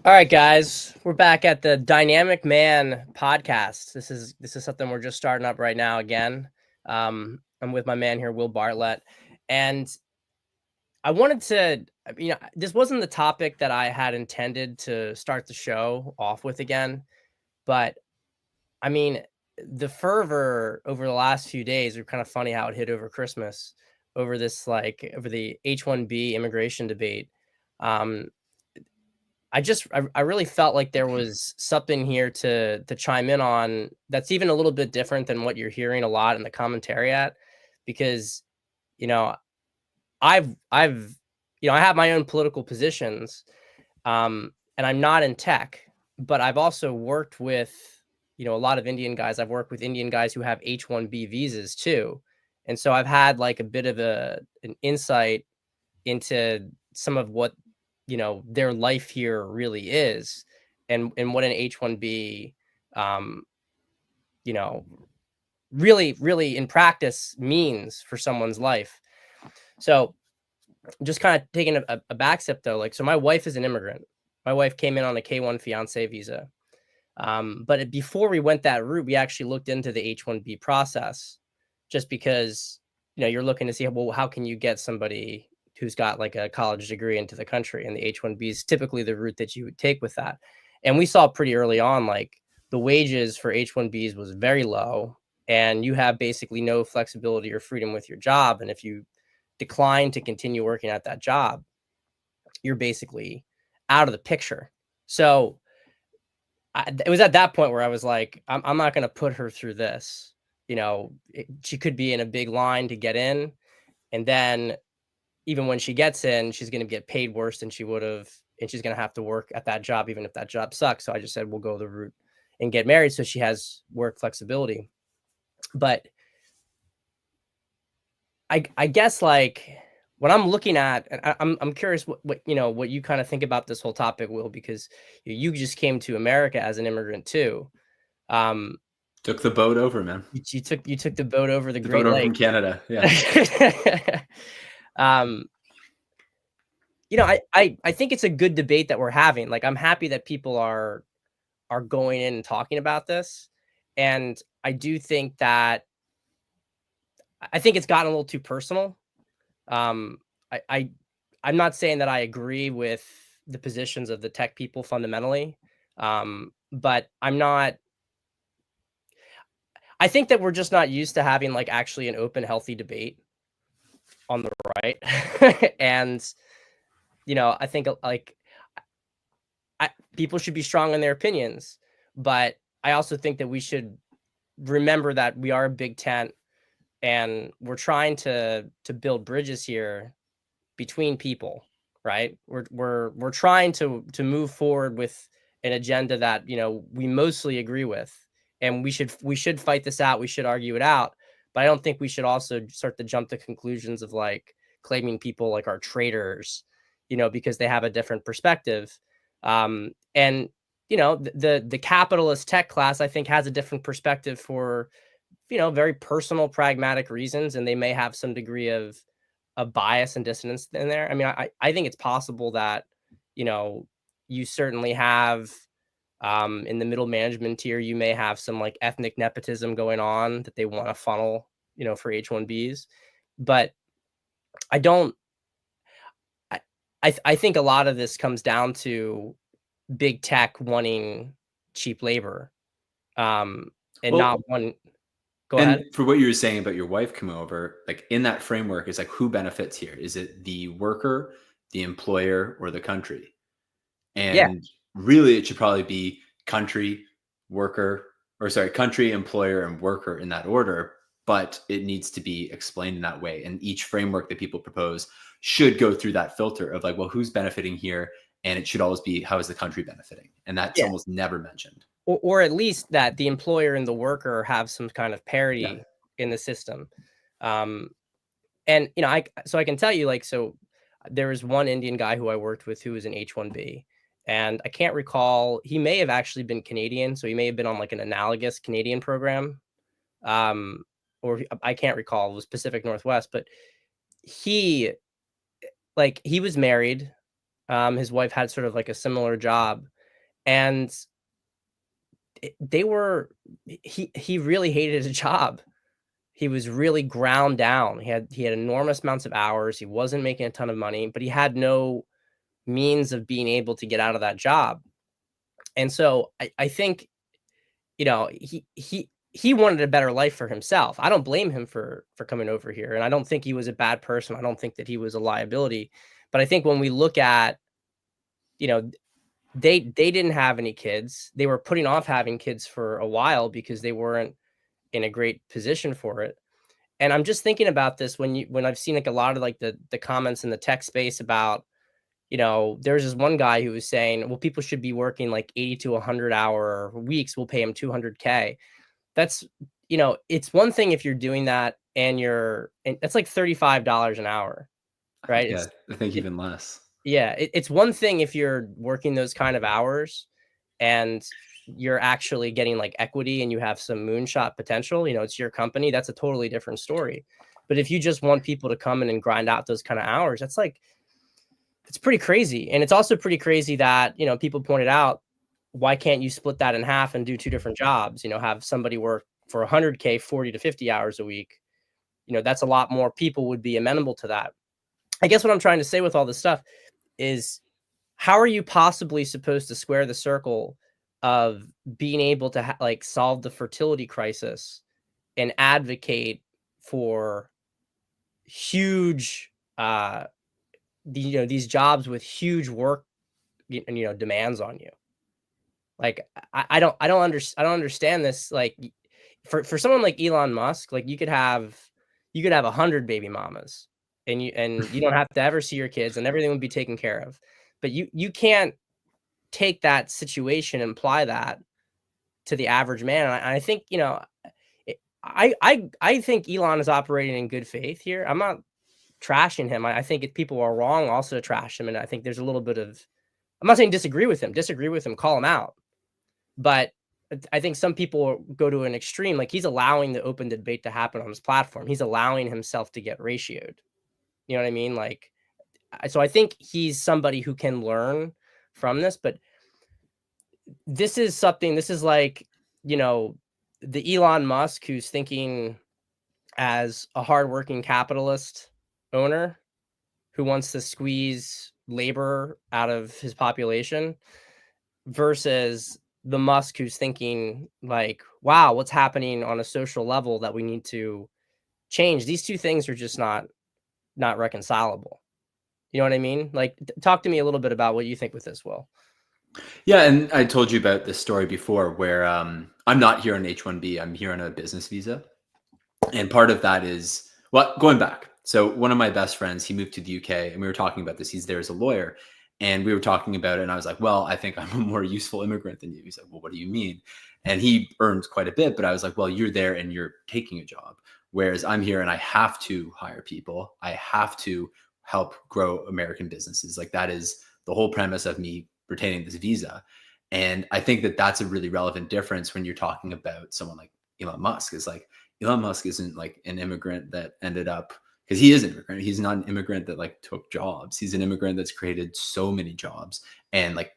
All right, guys, we're back at the Dynamic Man podcast. This is something we're just starting up right now again. I'm with my man here, Will Bartlett, and I wanted to, this wasn't the topic that I had intended to start the show off with again, but I mean, the fervor over the last few days are kind of funny how it hit over Christmas, over over the H-1B immigration debate. Um, I really felt like there was something here to chime in on that's even a little bit different than what you're hearing a lot in the commentary because, you know, I've I have my own political positions, and I'm not in tech, but I've also worked with, a lot of Indian guys. I've worked with Indian guys who have H-1B visas too. And so I've had like a bit of an insight into some of what their life here really is, and what an H-1B you know really in practice means for someone's life. So just kind of taking a back step though, so my wife is an immigrant. My wife came in on a K-1 fiance visa, but before we went that route, we actually looked into the H-1B process, just because you're looking to see, well, how can you get somebody who's got like a college degree into the country, and the H-1B is typically the route that you would take with that. And we saw pretty early on, like, the wages for H-1Bs was very low, and you have basically no flexibility or freedom with your job. And if you decline to continue working at that job, you're basically out of the picture. So it was at that point where I was like, I'm not going to put her through this. She could be in a big line to get in, and then even when she gets in, she's going to get paid worse than she would have, and she's going to have to work at that job, even if that job sucks. So I just said, we'll go the route and get married, so she has work flexibility. But I guess, like, what I'm looking at, and I'm curious what you kind of think about this whole topic, Will, because you just came to America as an immigrant too. Took the boat over, man. You took the boat over the The Great boat over Lake. from Canada. Yeah. um, I think it's a good debate that we're having. Like, I'm happy that people are going in and talking about this, and I do think that I think it's gotten a little too personal. Um, I'm not saying that I agree with the positions of the tech people fundamentally, but I think that we're just not used to having, like, actually an open, healthy debate on the right. And, I think, like, people should be strong in their opinions, but I also think that we should remember that we are a big tent, and we're trying to build bridges here between people, right? We're trying to move forward with an agenda that we mostly agree with, and we should fight this out. We should argue it out, but I don't think we should also start to jump to conclusions of, like, claiming people like are traitors, because they have a different perspective. And the capitalist tech class, I think, has a different perspective for very personal, pragmatic reasons, and they may have some degree of bias and dissonance in there. I mean, I think it's possible that you certainly have, in the middle management tier, you may have some, like, ethnic nepotism going on that they want to funnel for H-1Bs. But I don't I think a lot of this comes down to big tech wanting cheap labor, and not Well, one. Go ahead. and for what you were saying about your wife coming over, like in that framework, is like who benefits here? Is it the worker, the employer, or the country? Yeah. And really, it should probably be country, worker, or sorry, country, employer, and worker in that order. But it needs to be explained in that way. And each framework that people propose should go through that filter of like, well, who's benefiting here? And it should always be, how is the country benefiting? And that's Yeah. almost never mentioned. Or at least that the employer and the worker have some kind of Yeah. parity in the system. Um, and I can tell you, like, so there was one Indian guy who I worked with who was an H-1B, and I can't recall, he may have actually been Canadian, so he may have been on, like, an analogous Canadian program, um, or I can't recall, it was Pacific Northwest, but he was married. His wife had sort of like a similar job, And he really hated his job. He was really ground down. He had enormous amounts of hours. He wasn't making a ton of money, but he had no means of being able to get out of that job. And so I think, he wanted a better life for himself. I don't blame him for coming over here, and I don't think he was a bad person. I don't think that he was a liability. But I think when we look at, you know, they didn't have any kids. They were putting off having kids for a while because they weren't in a great position for it. And I'm just thinking about this when I've seen like a lot of like the comments in the tech space about, there's this one guy who was saying, well, people should be working like 80 to 100-hour weeks. We'll pay them 200K. That's, it's one thing if you're doing that and it's like $35 an hour, right? Yeah, I think even less. Yeah, it's one thing if you're working those kind of hours and you're actually getting like equity and you have some moonshot potential, it's your company. That's a totally different story. But if you just want people to come in and grind out those kind of hours, it's pretty crazy. And it's also pretty crazy that, people pointed out, why can't you split that in half and do two different jobs? Have somebody work for 100K, 40 to 50 hours a week. That's a lot more people would be amenable to that. I guess what I'm trying to say with all this stuff is, how are you possibly supposed to square the circle of being able to solve the fertility crisis and advocate for huge, these jobs with huge work, demands on you? Like, I don't understand this. Like, for someone like Elon Musk, like you could have 100 baby mamas and you don't have to ever see your kids and everything would be taken care of. But you can't take that situation and apply that to the average man. And I think, I think Elon is operating in good faith here. I'm not trashing him. I think people are wrong also to trash him. And I think there's a little bit of, I'm not saying disagree with him, call him out. But I think some people go to an extreme. Like, he's allowing the open debate to happen on his platform. He's allowing himself to get ratioed. You know what I mean? Like, so I think he's somebody who can learn from this, but this is like, the Elon Musk who's thinking as a hardworking capitalist owner who wants to squeeze labor out of his population versus the Musk who's thinking like, wow, what's happening on a social level that we need to change? These two things are just not reconcilable. You know what I mean? Like, talk to me a little bit about what you think with this, Will. Yeah, and I told you about this story before where I'm not here on H-1B, I'm here on a business visa. And part of that is, well, going back. So one of my best friends, he moved to the UK and we were talking about this. He's there as a lawyer. And we were talking about it and I was like, well, I think I'm a more useful immigrant than you. He's like, well, what do you mean? And he earns quite a bit, but I was like, well, you're there and you're taking a job. Whereas I'm here and I have to hire people. I have to help grow American businesses. Like, that is the whole premise of me retaining this visa. And I think that that's a really relevant difference when you're talking about someone like Elon Musk. Is like, Elon Musk isn't like an immigrant that ended up, because he is an immigrant. He's not an immigrant that like took jobs. He's an immigrant that's created so many jobs and like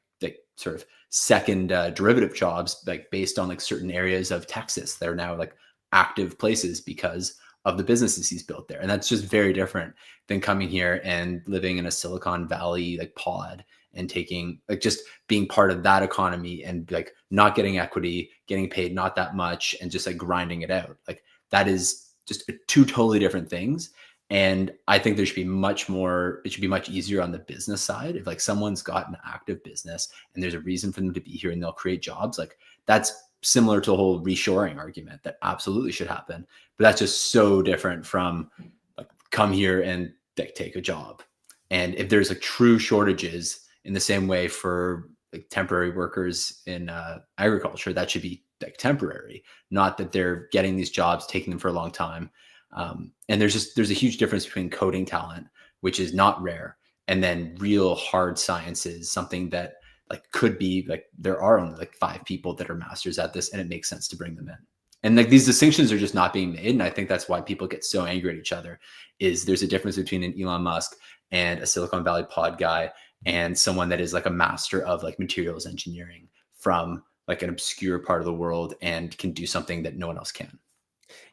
sort of second derivative jobs, like based on like certain areas of Texas that are now like active places because of the businesses he's built there. And that's just very different than coming here and living in a Silicon Valley like pod and taking like just being part of that economy and like not getting equity, getting paid not that much, and just like grinding it out. Like, that is just two totally different things. And I think there should be much more, it should be much easier on the business side. If like someone's got an active business and there's a reason for them to be here and they'll create jobs, like that's similar to the whole reshoring argument that absolutely should happen. But that's just so different from like, come here and like take a job. And if there's like true shortages in the same way for like temporary workers in agriculture, that should be like temporary, not that they're getting these jobs, taking them for a long time. And there's a huge difference between coding talent, which is not rare, and then real hard sciences, something that like could be like, there are only like 5 people that are masters at this and it makes sense to bring them in. And like these distinctions are just not being made. And I think that's why people get so angry at each other, is there's a difference between an Elon Musk and a Silicon Valley pod guy and someone that is like a master of like materials engineering from like an obscure part of the world and can do something that no one else can.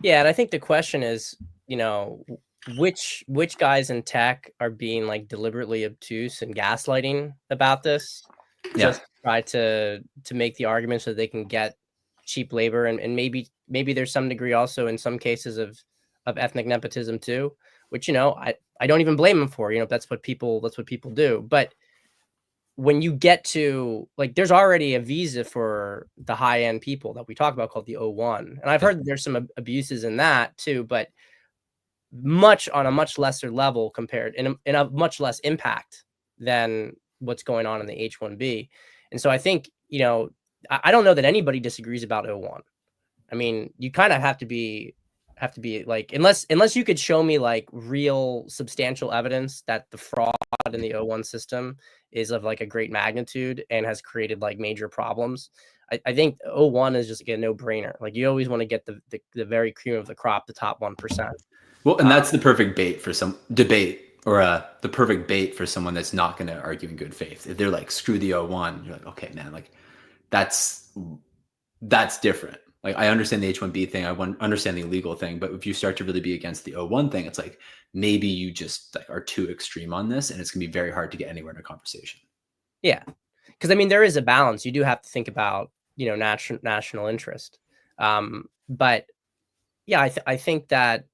Yeah, and I think the question is, you know, which guys in tech are being like deliberately obtuse and gaslighting about this, Yeah. just to try to make the argument so they can get cheap labor, and maybe there's some degree also in some cases of ethnic nepotism too, which, you know, I don't even blame them for. You know, that's what people do. But when you get to like, there's already a visa for the high end people that we talk about called the O1, and I've Yeah. heard that there's some abuses in that too, but on a much lesser level compared in a much less impact than what's going on in the H-1B. And so I think, you know, I don't know that anybody disagrees about O1. I mean, you kind of have to be like, unless you could show me like real substantial evidence that the fraud in the O1 system is of like a great magnitude and has created like major problems. I think O1 is just like a no brainer. Like, you always want to get the very cream of the crop, the top 1%. Well, and that's the perfect bait for some debate, or the perfect bait for someone that's not going to argue in good faith. If they're like, screw the O1, you're like, okay, man, like that's different. Like, I understand the H-1B thing, I understand the illegal thing, but if you start to really be against the O1 thing, it's like maybe you just like are too extreme on this, and it's going to be very hard to get anywhere in a conversation. Yeah, because I mean, there is a balance. You do have to think about, you know, national interest. But yeah, I think that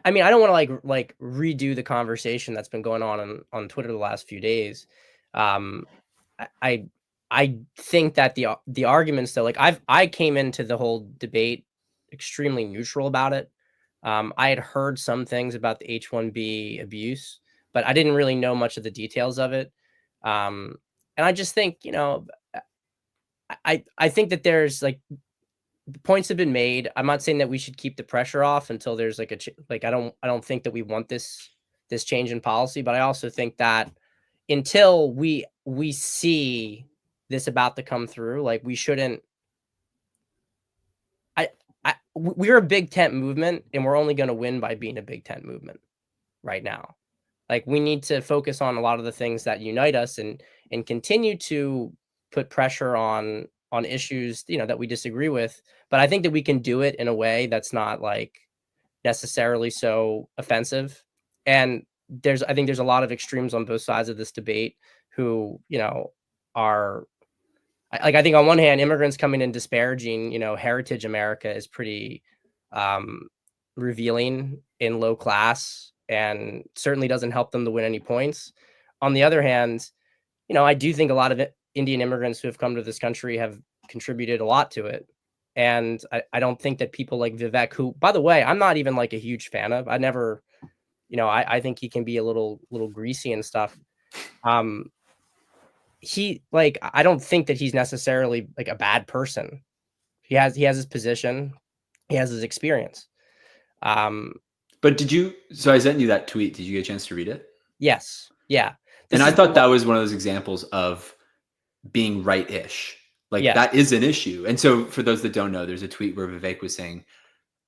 I mean, I don't want to like redo the conversation that's been going on Twitter the last few days. Um, I I think that the arguments though, like I came into the whole debate extremely neutral about it. I had heard some things about the H-1B abuse, but I didn't really know much of the details of it. And I just think, you know, I think that there's like, the points have been made. I'm not saying that we should keep the pressure off until there's like like, I don't think that we want this change in policy, but I also think that until we see this about to come through, like, we shouldn't. We're a big tent movement, and we're only going to win by being a big tent movement right now. Like, we need to focus on a lot of the things that unite us, and continue to put pressure on issues, you know, that we disagree with. But I think that we can do it in a way that's not like necessarily so offensive. And I think there's a lot of extremes on both sides of this debate who, you know, are like, I think on one hand, immigrants coming and disparaging, you know, heritage America is pretty revealing in low class, and certainly doesn't help them to win any points. On the other hand, you know, I do think a lot of Indian immigrants who have come to this country have contributed a lot to it. And I don't think that people like Vivek, who, by the way, I'm not even like a huge fan of. I never, you know, I think he can be a little greasy and stuff. I don't think that he's necessarily like a bad person. He has his position, he has his experience. But so I sent you that tweet. Did you get a chance to read it? Yes. Yeah. And I thought that was one of those examples of being right-ish. Like, yes. that is an issue. And so for those that don't know, there's a tweet where Vivek was saying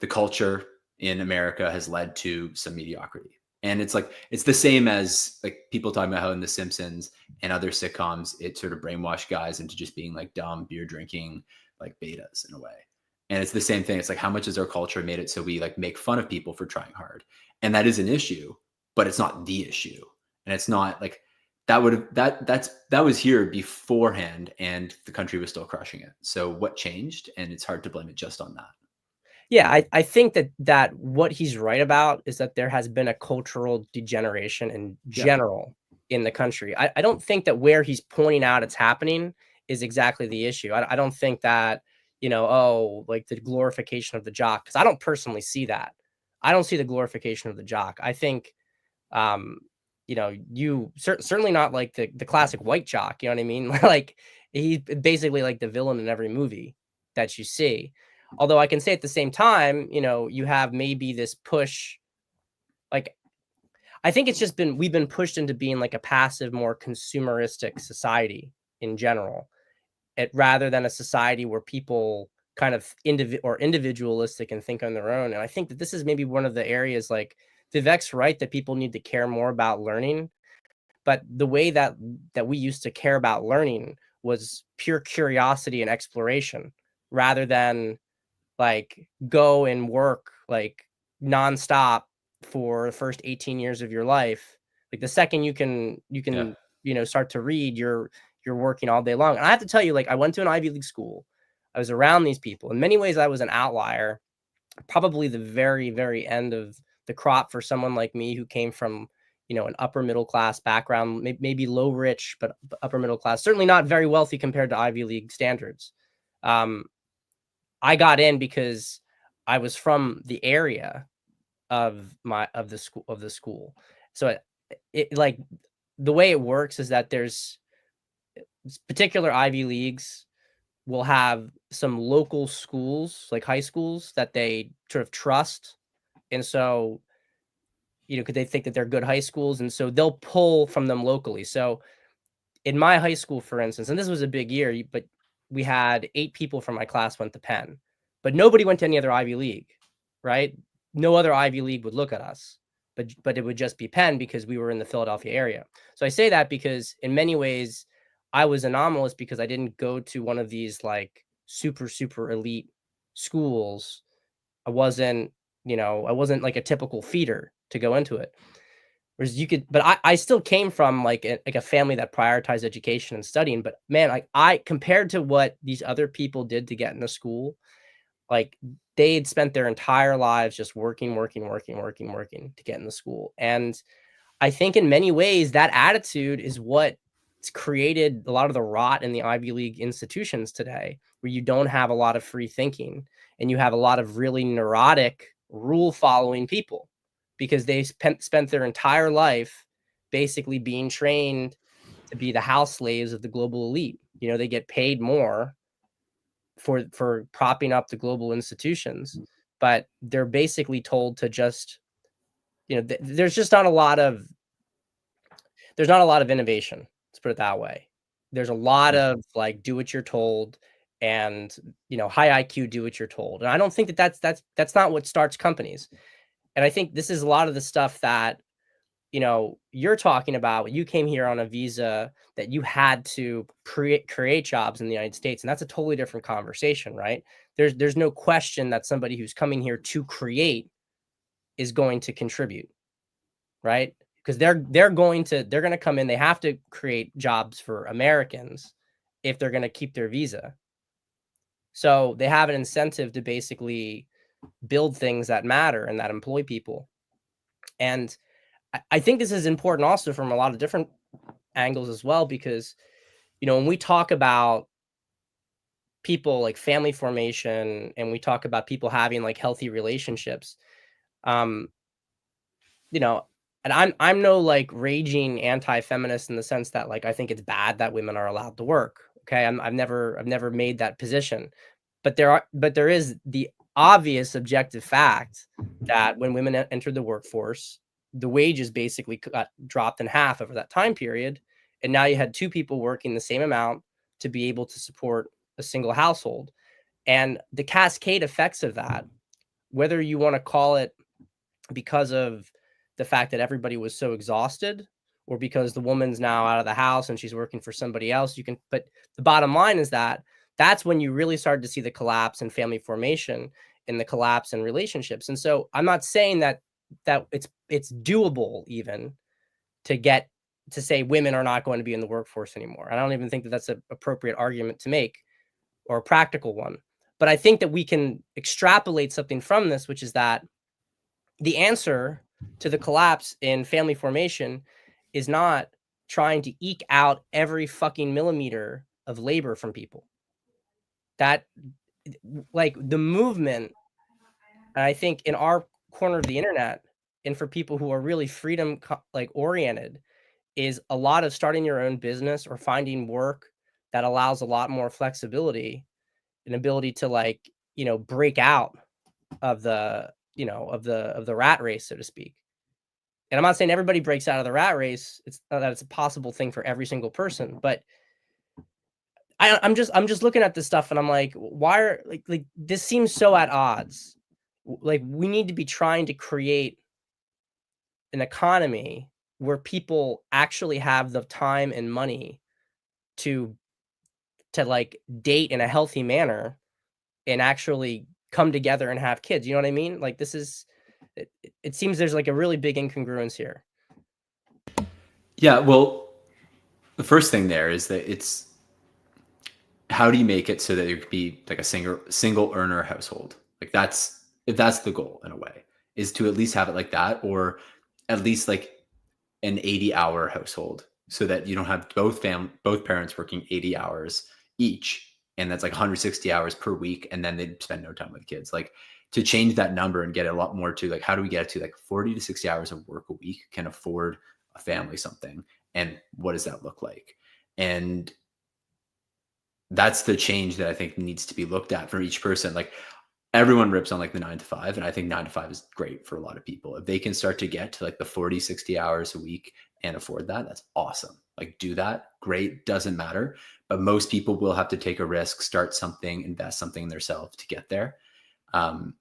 the culture in America has led to some mediocrity. And it's like, it's the same as like people talking about how in The Simpsons and other sitcoms, it sort of brainwashed guys into just being like dumb, beer drinking, like betas in a way. And it's the same thing. It's like, how much has our culture made it so we like make fun of people for trying hard? And that is an issue, but it's not the issue. And it's not like that was here beforehand, and the country was still crushing it. So what changed? And it's hard to blame it just on that. Yeah, I think that what he's right about is that there has been a cultural degeneration in general in the country. I don't think that where he's pointing out it's happening is exactly the issue. I don't think that, you know, oh, like the glorification of the jock, because I don't personally see that. I don't see the glorification of the jock. I think, you know, certainly not like the classic white jock. You know what I mean? Like, he's basically like the villain in every movie that you see. Although I can say at the same time, you know, you have maybe this push. Like, I think it's just we've been pushed into being like a passive, more consumeristic society in general, rather than a society where people kind of individualistic and think on their own. And I think that this is maybe one of the areas, like, Vivek's right, that people need to care more about learning. But the way that we used to care about learning was pure curiosity and exploration rather than like go and work like nonstop for the first 18 years of your life. Like the second Yeah. start to read, you're working all day long. And I have to tell you, like I went to an Ivy League school. I was around these people. In many ways, I was an outlier, probably the very, very end of the crop for someone like me who came from, an upper middle class background, maybe low rich, but upper middle class, certainly not very wealthy compared to Ivy League standards. Um, I got in because I was from the area of the school. So it like the way it works is that there's particular Ivy Leagues will have some local schools, like high schools that they sort of trust. And so, because they think that they're good high schools, and so they'll pull from them locally. So in my high school, for instance, and this was a big year, but we had 8 people from my class went to Penn, but nobody went to any other Ivy League, right? No other Ivy League would look at us, but it would just be Penn because we were in the Philadelphia area. So I say that because in many ways, I was anomalous because I didn't go to one of these like super, super elite schools. I wasn't like a typical feeder to go into it. Whereas but I still came from like a family that prioritized education and studying. But man, like I compared to what these other people did to get into school, like they'd spent their entire lives just working, working, working, working, working to get into school. And I think in many ways that attitude is what's created a lot of the rot in the Ivy League institutions today, where you don't have a lot of free thinking and you have a lot of really neurotic rule following people because they spent their entire life basically being trained to be the house slaves of the global elite. They get paid more for propping up the global institutions, but they're basically told to just, there's just not a lot of innovation. Let's put it that way. There's a lot Yeah. of like do what you're told and high IQ, do what you're told. And I don't think that's not what starts companies. And I think this is a lot of the stuff that you're talking about. You came here on a visa that you had to create jobs in the United States, and that's a totally different conversation, right? There's no question that somebody who's coming here to create is going to contribute, right? Because they're going to come in. They have to create jobs for Americans if they're going to keep their visa. So they have an incentive to basically build things that matter and that employ people. And I think this is important also from a lot of different angles as well, because when we talk about people like family formation and we talk about people having like healthy relationships, um, you know, and I'm no like raging anti-feminist in the sense that like I think it's bad that women are allowed to work. Okay, I've never made that position, but there is the obvious objective fact that when women enter the workforce, the wages basically got dropped in half over that time period, and now you had 2 people working the same amount to be able to support a single household, and the cascade effects of that, whether you want to call it because of the fact that everybody was so exhausted or because the woman's now out of the house and she's working for somebody else, but the bottom line is that that's when you really started to see the collapse in family formation and the collapse in relationships. And so I'm not saying that it's doable even to say women are not going to be in the workforce anymore. I don't even think that that's an appropriate argument to make or a practical one. But I think that we can extrapolate something from this, which is that the answer to the collapse in family formation is not trying to eke out every fucking millimeter of labor from people. That, like, the movement, and I think in our corner of the internet, and for people who are really freedom like oriented, is a lot of starting your own business or finding work that allows a lot more flexibility and ability to like, break out of the rat race, so to speak. And I'm not saying everybody breaks out of the rat race. It's not that it's a possible thing for every single person, but I'm just looking at this stuff and I'm like, why are like this seems so at odds. Like we need to be trying to create an economy where people actually have the time and money to to like date in a healthy manner and actually come together and have kids. You know what I mean? Like this is, it seems there's like a really big incongruence here. Yeah, well, the first thing there is that it's how do you make it so that there could be like a single earner household? Like that's if that's the goal in a way, is to at least have it like that, or at least like an 80-hour household, so that you don't have both parents working 80 hours each, and that's like 160 hours per week, and then they spend no time with kids. Like to change that number and get a lot more to like, how do we get to like 40 to 60 hours of work a week can afford a family something, and what does that look like? And that's the change that I think needs to be looked at for each person. Like everyone rips on like the 9 to 5, and I think 9 to 5 is great for a lot of people. If they can start to get to like the 40, 60 hours a week and afford that, that's awesome. Like do that, great, doesn't matter. But most people will have to take a risk, start something, invest something in themselves to get there. And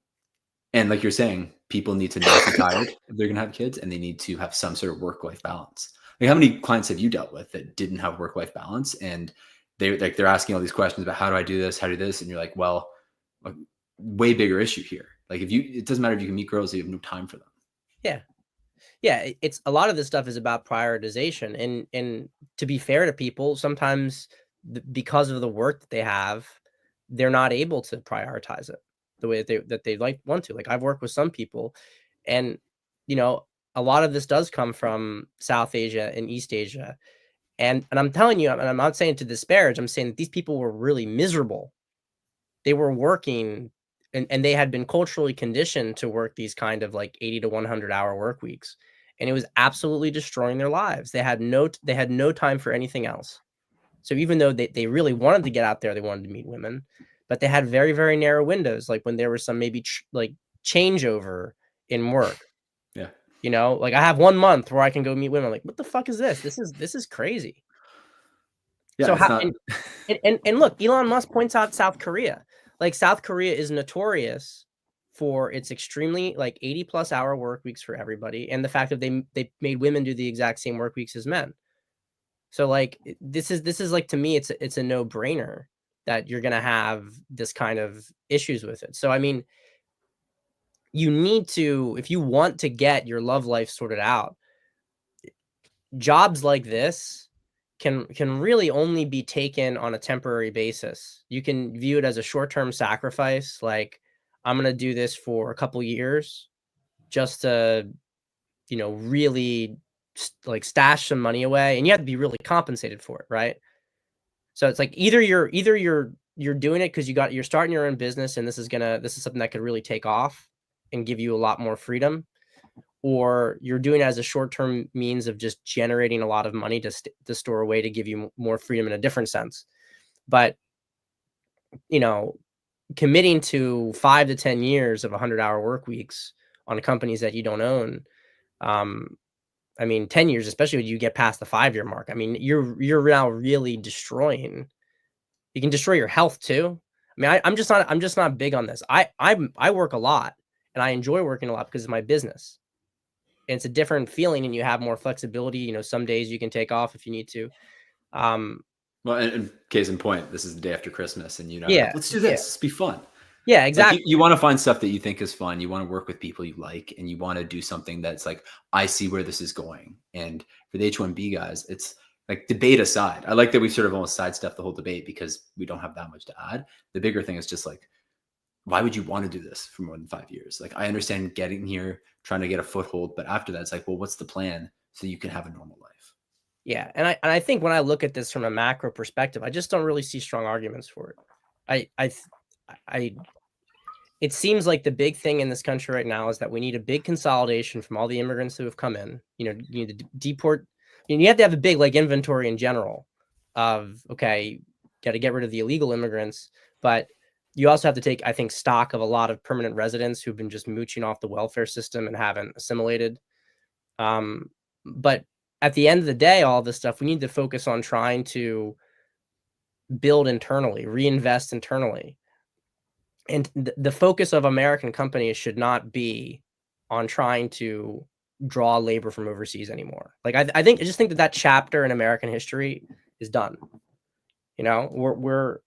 like you're saying, people need to not be tired if they're gonna have kids, and they need to have some sort of work-life balance. Like how many clients have you dealt with that didn't have work-life balance, and they're asking all these questions about how do I do this, how do this, and you're like, well, like, way bigger issue here. Like it doesn't matter if you can meet girls, you have no time for them. Yeah. Yeah. It's a lot of this stuff is about prioritization, and to be fair to people, sometimes because of the work that they have, they're not able to prioritize it the way that they like want to. Like I've worked with some people, and you know, a lot of this does come from South Asia and East Asia. And I'm telling you, and I'm not saying to disparage, I'm saying that these people were really miserable. They were working, and they had been culturally conditioned to work these kind of like 80 to 100-hour work weeks. And it was absolutely destroying their lives. They had no time for anything else. So even though they really wanted to get out there, they wanted to meet women, but they had very, very narrow windows. Like when there was some maybe like changeover in work, Yeah. you know, like I have 1 month where I can go meet women. Like, what the fuck is this? This is crazy. Yeah, So it's how not. and look, Elon Musk points out South Korea. Like South Korea is notorious for its extremely like 80+ hour work weeks for everybody, and the fact that they made women do the exact same work weeks as men. So like this is like, to me, it's a no-brainer that you're gonna have this kind of issues with it. So I mean, you need to, if you want to get your love life sorted out, jobs like this can really only be taken on a temporary basis. You can view it as a short-term sacrifice, like I'm going to do this for a couple years just to, you know, really like stash some money away, and you have to be really compensated for it, right? So it's like either you're doing it because you're starting your own business, and this is something that could really take off and give you a lot more freedom, or you're doing it as a short-term means of just generating a lot of money to store away to give you more freedom in a different sense. But, you know, committing to 5 to 10 years of 100-hour work weeks on companies that you don't own, I mean, 10 years, especially when you get past the 5-year mark, I mean, you're now really destroying. You can destroy your health too. I mean, I'm just not big on this. I work a lot, and I enjoy working a lot because of my business. And it's a different feeling, and you have more flexibility. You know, some days you can take off if you need to. Well, and case in point, this is the day after Christmas, and Yeah, like, let's do yeah, this. Let's be fun. yeah, Like exactly. you want to find stuff that you think is fun. You want to work with people you like, and you want to do something that's like, I see where this is going. And for the H-1B guys, it's like, debate aside, I like that we sort of almost sidestepped the whole debate because we don't have that much to add. The bigger thing is just like, why would you want to do this for more than 5 years? Like, I understand getting here, trying to get a foothold, but after that, it's like, well, what's the plan so you can have a normal life? Yeah, and I think when I look at this from a macro perspective, I just don't really see strong arguments for it. I it seems like the big thing in this country right now is that we need a big consolidation from all the immigrants who have come in. You know, you need to deport. You have to have a big like inventory in general of, okay, got to get rid of the illegal immigrants, but you also have to take, I think, stock of a lot of permanent residents who've been just mooching off the welfare system and haven't assimilated. But at the end of the day, all this stuff, we need to focus on trying to build internally, reinvest internally. And the focus of American companies should not be on trying to draw labor from overseas anymore. Like I just think that chapter in American history is done. You know, we're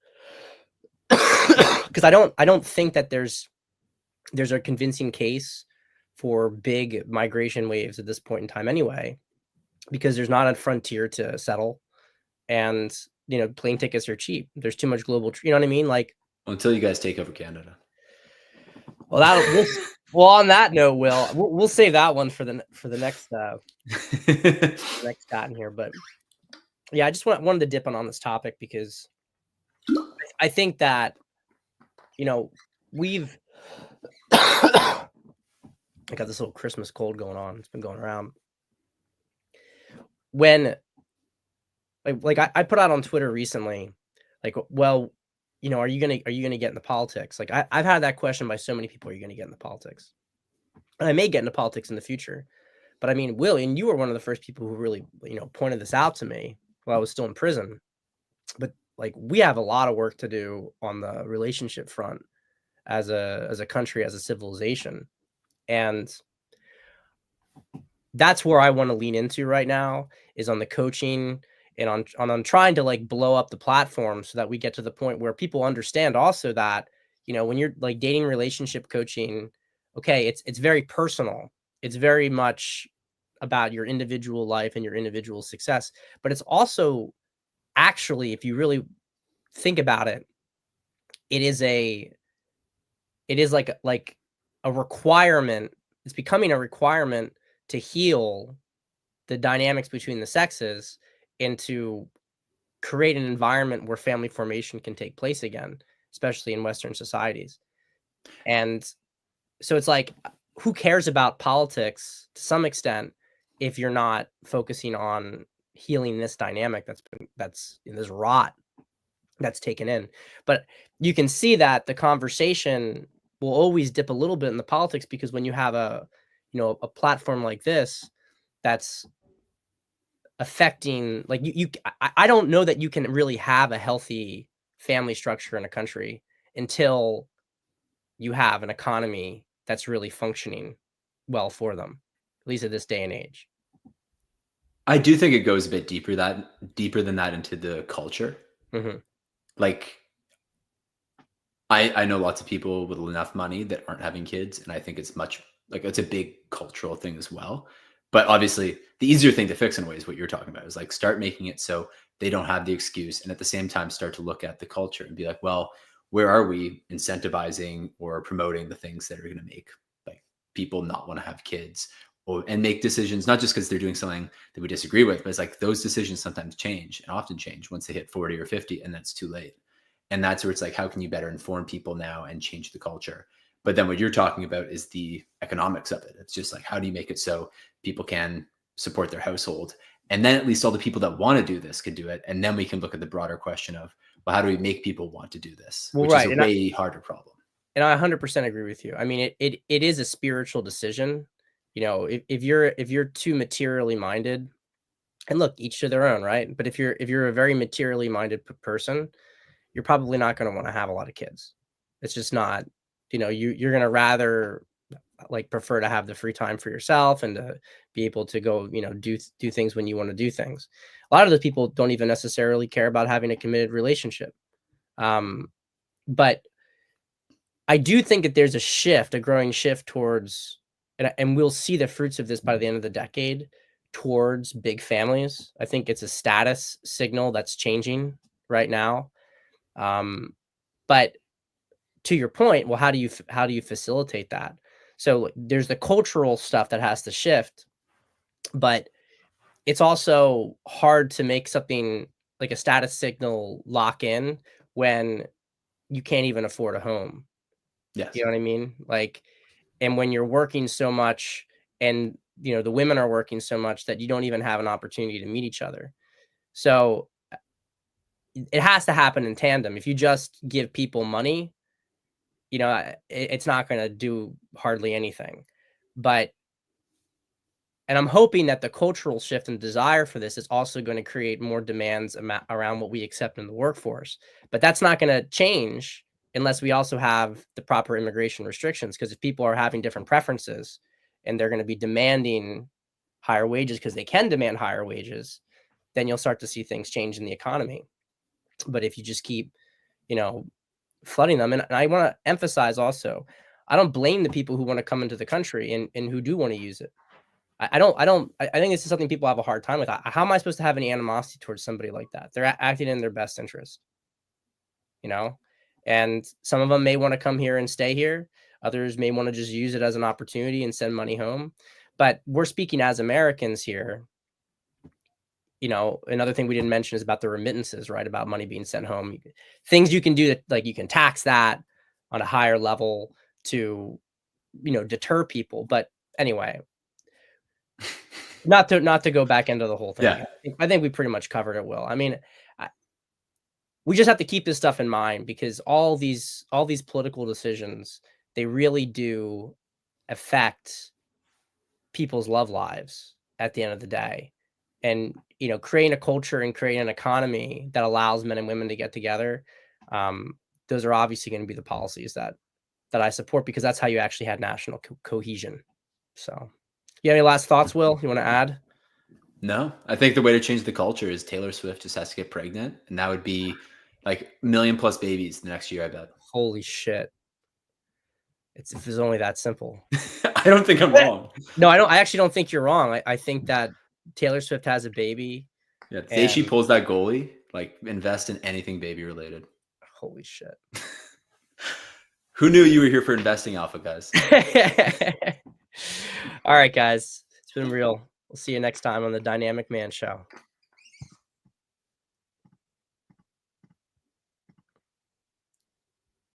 because I don't think that there's a convincing case for big migration waves at this point in time anyway, because there's not a frontier to settle, and you know, plane tickets are cheap. There's too much global, you know what I mean? Like, Until you guys take over Canada. well, well, on that note, we'll save that one for the next next chat in here. But yeah, I just wanted to dip on this topic because I think that, you know, we've I got this little Christmas cold going on. It's been going around. When like I put out on Twitter recently, like, well, you know, are you gonna get into politics? Like I've had that question by so many people. Are you gonna get into politics? And I may get into politics in the future. But I mean, Will, and you were one of the first people who really, you know, pointed this out to me while I was still in prison. But like, we have a lot of work to do on the relationship front as a country, as a civilization. And that's where I want to lean into right now, is on the coaching and on trying to like blow up the platform so that we get to the point where people understand also that, you know, when you're like dating relationship coaching, okay, it's very personal. It's very much about your individual life and your individual success, but it's also, actually, if you really think about it, it is like a requirement. It's becoming a requirement to heal the dynamics between the sexes and to create an environment where family formation can take place again, especially in Western societies. And so it's like, who cares about politics to some extent if you're not focusing on healing this dynamic that's in this rot that's taken in. But you can see that the conversation will always dip a little bit in the politics, because when you have a, you know, a platform like this that's affecting, like, I don't know that you can really have a healthy family structure in a country until you have an economy that's really functioning well for them, at least at this day and age. I do think it goes a bit deeper than that into the culture. Mm-hmm. Like, I know lots of people with enough money that aren't having kids, and I think it's a big cultural thing as well. But obviously, the easier thing to fix in a way is what you're talking about, is like start making it so they don't have the excuse, and at the same time start to look at the culture and be like, well, where are we incentivizing or promoting the things that are going to make like people not want to have kids, and make decisions, not just because they're doing something that we disagree with, but it's like those decisions sometimes change, and often change once they hit 40 or 50, and that's too late. And that's where it's like, how can you better inform people now and change the culture? But then what you're talking about is the economics of it. It's just like, how do you make it so people can support their household? And then at least all the people that want to do this could do it. And then we can look at the broader question of, well, how do we make people want to do this? Well, which right. is a way harder problem. And I 100% agree with you. I mean, it is a spiritual decision. You know, if you're too materially minded, and look, each to their own, right? But if you're a very materially minded person, you're probably not going to want to have a lot of kids. It's just not, you know, you're going to rather like prefer to have the free time for yourself and to be able to go, you know, do things when you want to do things. A lot of those people don't even necessarily care about having a committed relationship. But I do think that there's a growing shift towards, and we'll see the fruits of this by the end of the decade, towards big families. I think it's a status signal that's changing right now. But to your point, well, how do you facilitate that? So there's the cultural stuff that has to shift, but it's also hard to make something like a status signal lock in when you can't even afford a home. Yes. You know what I mean? Like, and when you're working so much, and you know, the women are working so much that you don't even have an opportunity to meet each other. So it has to happen in tandem. If you just give people money, you know, it's not going to do hardly anything. But, and I'm hoping that the cultural shift and desire for this is also going to create more demands around what we accept in the workforce. But that's not going to change unless we also have the proper immigration restrictions. Because if people are having different preferences and they're going to be demanding higher wages because they can demand higher wages, then you'll start to see things change in the economy. But if you just keep, you know, flooding them, and I want to emphasize also, I don't blame the people who want to come into the country and who do want to use it. I think this is something people have a hard time with. How am I supposed to have any animosity towards somebody like that? They're acting in their best interest, you know? And some of them may want to come here and stay here. Others may want to just use it as an opportunity and send money home. But we're speaking as Americans here. You know, another thing we didn't mention is about the remittances, right? About money being sent home. Things you can do that, like you can tax that on a higher level to, you know, deter people. But anyway, not to go back into the whole thing. Yeah. I think we pretty much covered it, Will. I mean, we just have to keep this stuff in mind, because all these political decisions, they really do affect people's love lives at the end of the day. And, you know, creating a culture and creating an economy that allows men and women to get together, those are obviously going to be the policies that I support, because that's how you actually had national cohesion. So, you have any last thoughts, Will? You want to add? No, I think the way to change the culture is Taylor Swift just has to get pregnant, and that would be like 1 million+ babies the next year, I bet. Holy shit. If it's only that simple. I don't think I'm wrong. No, I actually don't think you're wrong. I think that Taylor Swift has a baby. Yeah, the day she pulls that goalie, like invest in anything baby related. Holy shit. Who knew you were here for investing, Alpha guys? All right, guys. It's been real. We'll see you next time on the Dynamic Man Show.